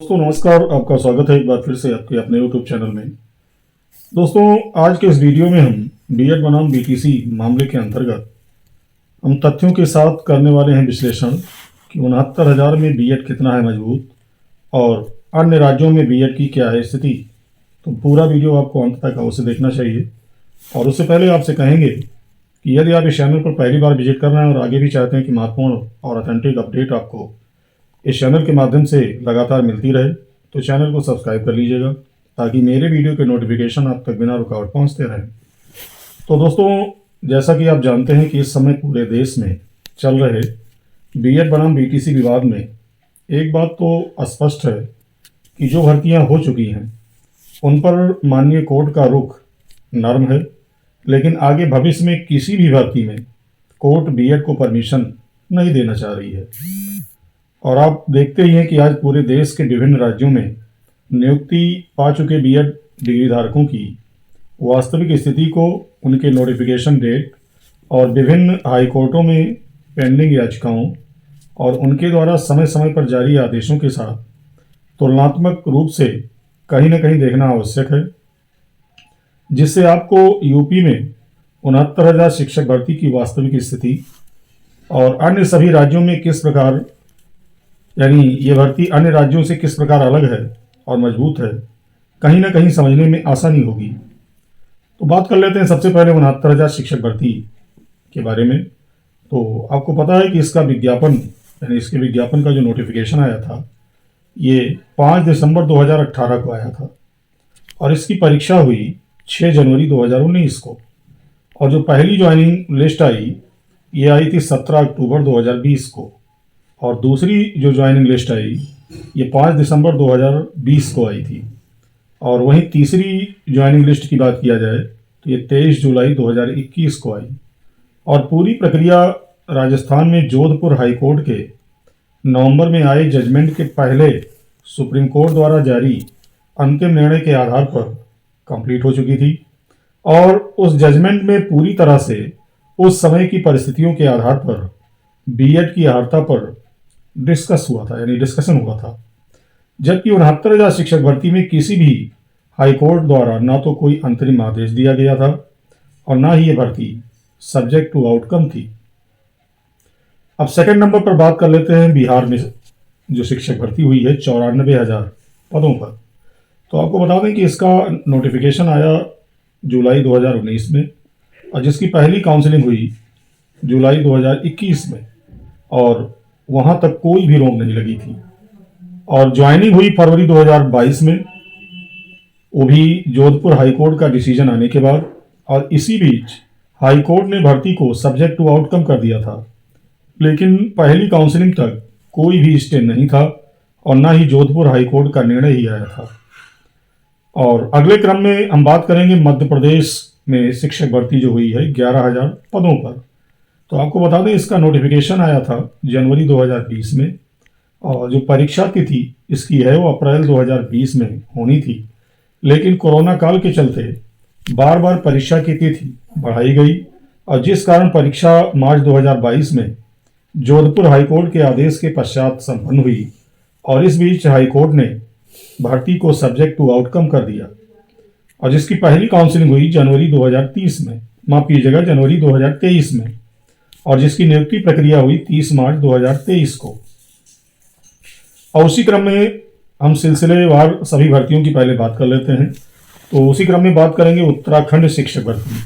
दोस्तों नमस्कार। आपका स्वागत है एक बार फिर से आपके अपने यूट्यूब चैनल में। दोस्तों आज के इस वीडियो में हम बीएड बनाम बीटीसी मामले के अंतर्गत हम तथ्यों के साथ करने वाले हैं विश्लेषण कि 69,000 में बीएड कितना है मजबूत और अन्य राज्यों में बीएड की क्या है स्थिति। तो पूरा वीडियो आपको अंत तक अवश्य देखना चाहिए। और उससे पहले आपसे कहेंगे कि यदि आप इस चैनल पर पहली बार विजिट कर रहे हैं और आगे भी चाहते हैं कि महत्वपूर्ण और ऑथेंटिक अपडेट आपको इस चैनल के माध्यम से लगातार मिलती रहे, तो चैनल को सब्सक्राइब कर लीजिएगा ताकि मेरे वीडियो के नोटिफिकेशन आप तक बिना रुकावट पहुंचते रहें। तो दोस्तों जैसा कि आप जानते हैं कि इस समय पूरे देश में चल रहे बीएड बनाम बीटीसी विवाद में एक बात तो स्पष्ट है कि जो भर्तियां हो चुकी हैं उन पर माननीय कोर्ट का रुख नर्म है, लेकिन आगे भविष्य में किसी भी भर्ती में कोर्ट बीएड को परमिशन नहीं देना चाह रही है। और आप देखते ही हैं कि आज पूरे देश के विभिन्न राज्यों में नियुक्ति पा चुके बीएड डिग्री धारकों की वास्तविक स्थिति को उनके नोटिफिकेशन डेट और विभिन्न हाई कोर्टों में पेंडिंग याचिकाओं और उनके द्वारा समय समय पर जारी आदेशों के साथ तुलनात्मक रूप से कहीं न कहीं देखना आवश्यक है, जिससे आपको यूपी में 69,000 शिक्षक भर्ती की वास्तविक स्थिति और अन्य सभी राज्यों में किस प्रकार यानी ये भर्ती अन्य राज्यों से किस प्रकार अलग है और मजबूत है, कहीं ना कहीं समझने में आसानी होगी। तो बात कर लेते हैं सबसे पहले 69,000 शिक्षक भर्ती के बारे में। तो आपको पता है कि इसका विज्ञापन यानी इसके विज्ञापन का जो नोटिफिकेशन आया था ये 5 दिसंबर 2018 को आया था और इसकी परीक्षा हुई 6 जनवरी 2019 को। और जो पहली ज्वाइनिंग लिस्ट आई ये आई थी 17 अक्टूबर 2020 को और दूसरी जो ज्वाइनिंग लिस्ट आई ये 5 दिसंबर 2020 को आई थी। और वहीं तीसरी ज्वाइनिंग लिस्ट की बात किया जाए तो ये 23 जुलाई 2021 को आई। और पूरी प्रक्रिया राजस्थान में जोधपुर हाई कोर्ट के नवंबर में आए जजमेंट के पहले सुप्रीम कोर्ट द्वारा जारी अंतिम निर्णय के आधार पर कंप्लीट हो चुकी थी। और उस जजमेंट में पूरी तरह से उस समय की परिस्थितियों के आधार पर बीएड की अर्हता पर डिस्कस हुआ था यानी डिस्कशन हुआ था। जबकि 69,000 शिक्षक भर्ती में किसी भी हाई कोर्ट द्वारा ना तो कोई अंतरिम आदेश दिया गया था और ना ही ये भर्ती सब्जेक्ट टू आउटकम थी। अब सेकंड नंबर पर बात कर लेते हैं बिहार में जो शिक्षक भर्ती हुई है 94,000 पदों पर। तो आपको बता दें कि इसका नोटिफिकेशन आया जुलाई 2019 में और जिसकी पहली काउंसलिंग हुई जुलाई 2021 में और वहां तक कोई भी रोक नहीं लगी थी। और ज्वाइनिंग हुई फरवरी 2022 में, वो भी जोधपुर हाई कोर्ट का डिसीजन आने के बाद। और इसी बीच हाई कोर्ट ने भर्ती को सब्जेक्ट टू आउटकम कर दिया था, लेकिन पहली काउंसलिंग तक कोई भी स्टे नहीं था और ना ही जोधपुर हाई कोर्ट का निर्णय ही आया था। और अगले क्रम में हम बात करेंगे मध्य प्रदेश में शिक्षक भर्ती जो हुई है 11,000 पदों पर। तो आपको बता दें इसका नोटिफिकेशन आया था जनवरी 2020 में और जो परीक्षा तिथि इसकी है वो अप्रैल 2020 में होनी थी, लेकिन कोरोना काल के चलते बार बार परीक्षा की तिथि बढ़ाई गई और जिस कारण परीक्षा मार्च 2022 में जोधपुर हाईकोर्ट के आदेश के पश्चात संपन्न हुई। और इस बीच हाईकोर्ट ने भर्ती को सब्जेक्ट टू आउटकम कर दिया और जिसकी पहली काउंसलिंग हुई जनवरी 2023 में, माफ कीजिएगा जनवरी 2023 में, और जिसकी नियुक्ति प्रक्रिया हुई 30 मार्च 2023 को। और उसी क्रम में हम सिलसिलेवार सभी भर्तियों की पहले बात कर लेते हैं। तो उसी क्रम में बात करेंगे उत्तराखंड शिक्षक भर्ती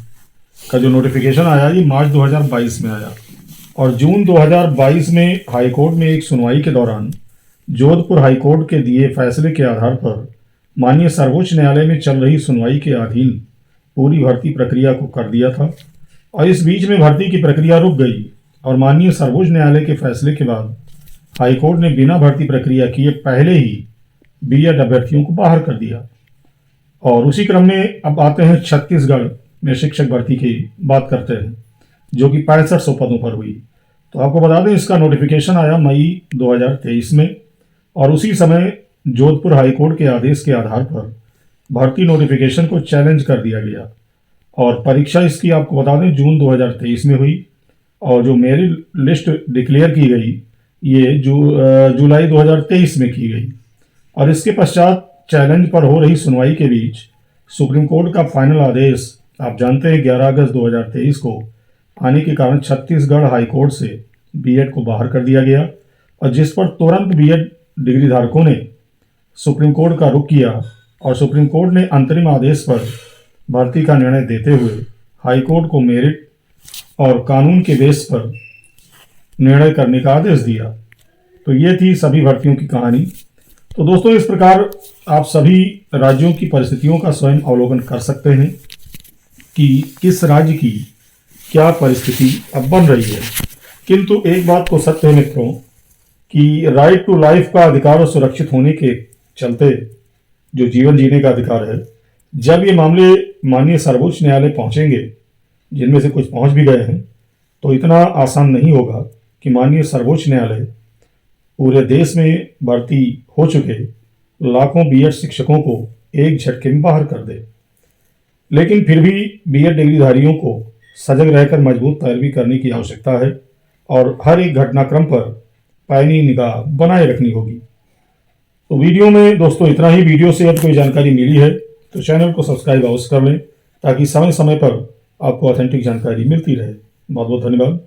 का जो नोटिफिकेशन आया ये मार्च 2022 में आया और जून 2022 में हाईकोर्ट में एक सुनवाई के दौरान जोधपुर हाईकोर्ट के दिए फैसले के आधार पर माननीय सर्वोच्च न्यायालय में चल रही सुनवाई के अधीन पूरी भर्ती प्रक्रिया को कर दिया था। और इस बीच में भर्ती की प्रक्रिया रुक गई और माननीय सर्वोच्च न्यायालय के फैसले के बाद हाईकोर्ट ने बिना भर्ती प्रक्रिया किए पहले ही बीएड अभ्यर्थियों को बाहर कर दिया। और उसी क्रम में अब आते हैं छत्तीसगढ़ में शिक्षक भर्ती की बात करते हैं जो कि 6500 पदों पर हुई। तो आपको बता दें इसका नोटिफिकेशन आया मई 2023 में और उसी समय जोधपुर हाईकोर्ट के आदेश के आधार पर भर्ती नोटिफिकेशन को चैलेंज कर दिया गया और परीक्षा इसकी आपको बता दें जून 2023 में हुई और जो मेरिट लिस्ट डिक्लेयर की गई ये जुलाई 2023 में की गई। और इसके पश्चात चैलेंज पर हो रही सुनवाई के बीच सुप्रीम कोर्ट का फाइनल आदेश आप जानते हैं 11 अगस्त 2023 को आने के कारण छत्तीसगढ़ हाई कोर्ट से बीएड को बाहर कर दिया गया और जिस पर तुरंत बीएड डिग्री धारकों ने सुप्रीम कोर्ट का रुख किया और सुप्रीम कोर्ट ने अंतरिम आदेश पर भर्ती का निर्णय देते हुए हाई कोर्ट को मेरिट और कानून के बेस पर निर्णय करने का आदेश दिया। तो ये थी सभी भर्तियों की कहानी। तो दोस्तों, इस प्रकार आप सभी राज्यों की परिस्थितियों का स्वयं अवलोकन कर सकते हैं कि किस राज्य की क्या परिस्थिति अब बन रही है। किंतु एक बात तो सत्य है मित्रों कि राइट टू लाइफ का अधिकार और सुरक्षित होने के चलते जो जीवन जीने का अधिकार है, जब ये मामले माननीय सर्वोच्च न्यायालय पहुंचेंगे, जिनमें से कुछ पहुंच भी गए हैं, तो इतना आसान नहीं होगा कि माननीय सर्वोच्च न्यायालय पूरे देश में भर्ती हो चुके लाखों बीएड शिक्षकों को एक झटके में बाहर कर दे। लेकिन फिर भी बीएड डिग्रीधारियों को सजग रहकर मजबूत पैरवी करने की आवश्यकता है और हर एक घटनाक्रम पर पैनी निगाह बनाए रखनी होगी। तो वीडियो में दोस्तों इतना ही। वीडियो से यदि कोई जानकारी मिली है तो चैनल को सब्सक्राइब अवश्य कर लें ताकि समय समय पर आपको ऑथेंटिक जानकारी मिलती रहे। बहुत बहुत धन्यवाद।